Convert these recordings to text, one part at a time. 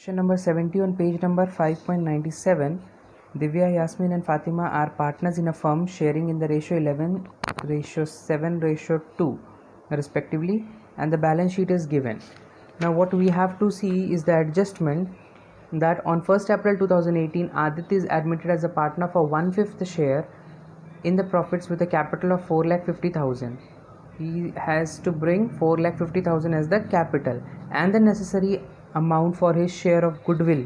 Question number 70 on page number 5.97. Divya, Yasmin and Fatima are partners in a firm sharing in the ratio 11:7:2 respectively, and the balance sheet is given. Now what we have to see is the adjustment that on 1st April 2018 Aditya is admitted as a partner for 1/5 share in the profits with a capital of 4,50,000. He has to bring 4,50,000 as the capital and the necessary amount for his share of goodwill.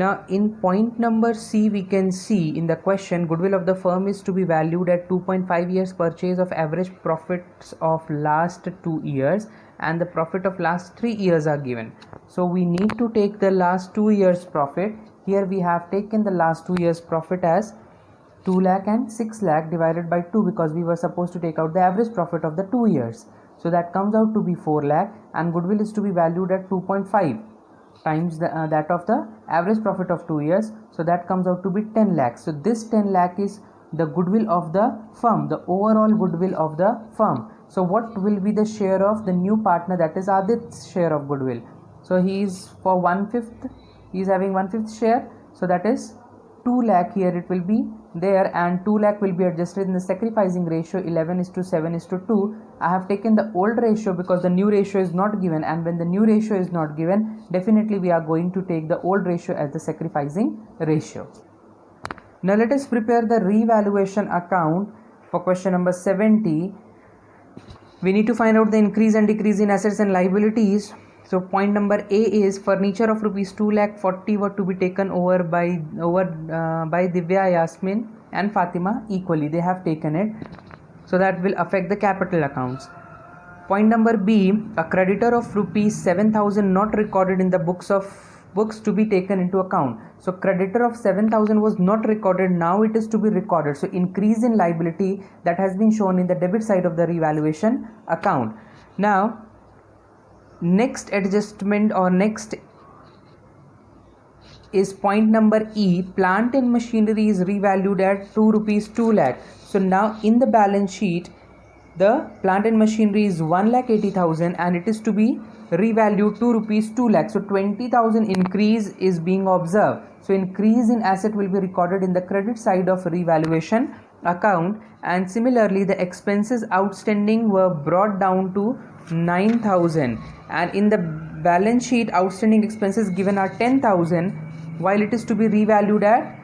Now in point number C, we can see in the question goodwill of the firm is to be valued at 2.5 years purchase of average profits of last 2 years, and the profit of last 3 years are given. So we need to take the last 2 years profit. Here we have taken the last 2 years profit as 2 lakh and 6 lakh divided by 2 because we were supposed to take out the average profit of the 2 years. So that comes out to be 4 lakh, and goodwill is to be valued at 2.5 times that of the average profit of 2 years. So that comes out to be 10 lakh. So this 10 lakh is the goodwill of the firm, the overall goodwill of the firm. So what will be the share of the new partner, that is Adit's share of goodwill? So he is for 1/5, he is having 1/5 share, so that is 2 lakh here it will be there, and 2 lakh will be adjusted in the sacrificing ratio 11:7:2. I have taken the old ratio because the new ratio is not given, and when the new ratio is not given, definitely we are going to take the old ratio as the sacrificing ratio. Now let us prepare the revaluation account for question number 70. We need to find out the increase and decrease in assets and liabilities. So point number A is furniture of rupees 2,40,000 were to be taken over by Divya, Yasmin and Fatima equally. They have taken it, so that will affect the capital accounts. Point number B, a creditor of rupees 7,000 not recorded in the books to be taken into account. So creditor of 7,000 was not recorded, now it is to be recorded. So increase in liability that has been shown in the debit side of the revaluation account. Now next adjustment or next is point number E, plant and machinery is revalued at 2 lakh. So now in the balance sheet the plant and machinery is 1,80,000 and it is to be revalued to rupees 2 lakh. So 20,000 increase is being observed. So increase in asset will be recorded in the credit side of revaluation account, and similarly the expenses outstanding were brought down to 9,000, and in the balance sheet outstanding expenses given are 10,000 while it is to be revalued at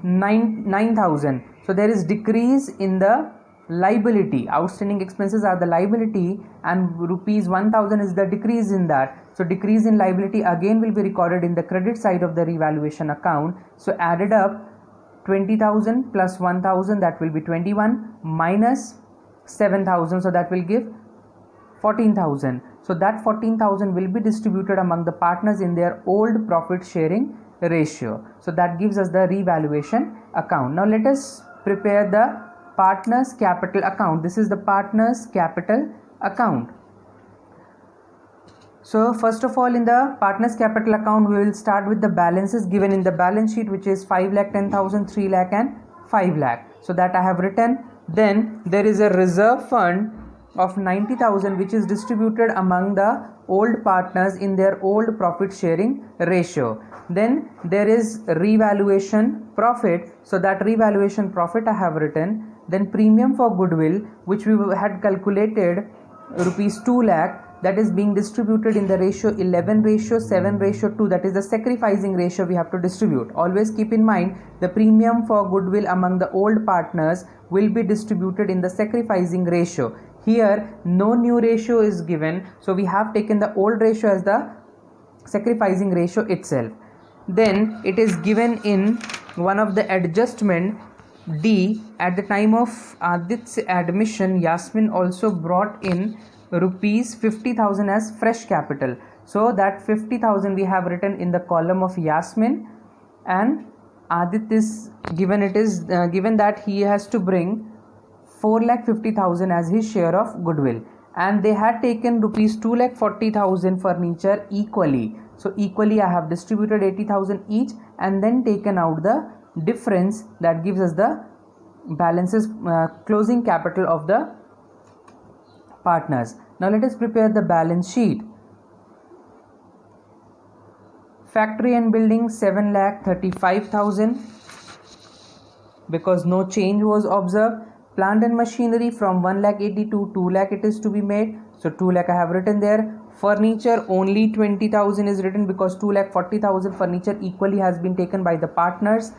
9,000. So there is decrease in the liability. Outstanding expenses are the liability and rupees 1,000 is the decrease in that. So decrease in liability again will be recorded in the credit side of the revaluation account. So added up 20,000 plus 1,000, that will be 21, minus 7,000, so that will give 14,000. So that 14,000 will be distributed among the partners in their old profit sharing ratio. So that gives us the revaluation account. Now let us prepare the partners capital account. This is the partners capital account. So first of all, in the partners capital account we will start with the balances given in the balance sheet, which is 5,10,000, 3 lakh and 5 lakh. So that I have written. Then there is a reserve fund of 90,000 which is distributed among the old partners in their old profit sharing ratio. Then there is revaluation profit, so that revaluation profit I have written. Then premium for goodwill, which we had calculated rupees 2 lakh, that is being distributed in the ratio 11:7:2, that is the sacrificing ratio we have to distribute. Always keep in mind the premium for goodwill among the old partners will be distributed in the sacrificing ratio. Here no new ratio is given, so we have taken the old ratio as the sacrificing ratio itself. Then it is given in one of the adjustment D, at the time of Adit's admission Yasmin also brought in rupees 50,000 as fresh capital. So that 50,000 we have written in the column of Yasmin, and Adit is given, it is given that he has to bring 4,50,000 as his share of goodwill, and they had taken rupees 2,40,000 furniture equally. So equally I have distributed 80,000 each and then taken out the difference, that gives us the balances closing capital of the partners. Now let us prepare the balance sheet. Factory and building 7,35,000 because no change was observed. Plant and machinery from 1,80,000 to 2,00,000 it is to be made. So 2,00,000 I have written there. Furniture only 20,000 is written because 2,40,000 furniture equally has been taken by the partners.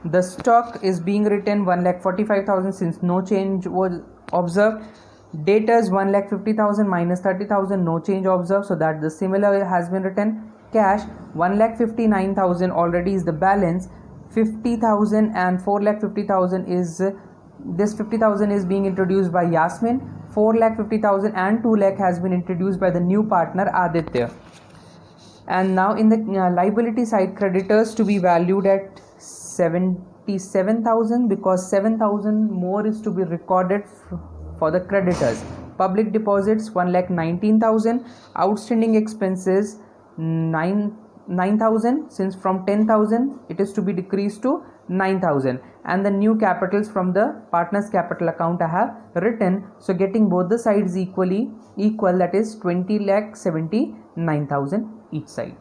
The stock is being written 1,45,000 since no change was observed. Debtors 1,50,000 minus 30,000, no change observed, so that the similar has been written. Cash 1,59,000 already is the balance. 50,000 and 4,50,000 is this 50,000 is being introduced by Yasmin. 4,50,000 and 2,00,000 has been introduced by the new partner Aditya. And now in the liability side, creditors to be valued at 77,000 because 7,000 more is to be recorded for the creditors. Public deposits 1,19,000. Outstanding expenses 9,000 since from 10,000 it is to be decreased to 9,000, and the new capitals from the partners capital account I have written. So getting both the sides equal, that is 20,79,000 each side.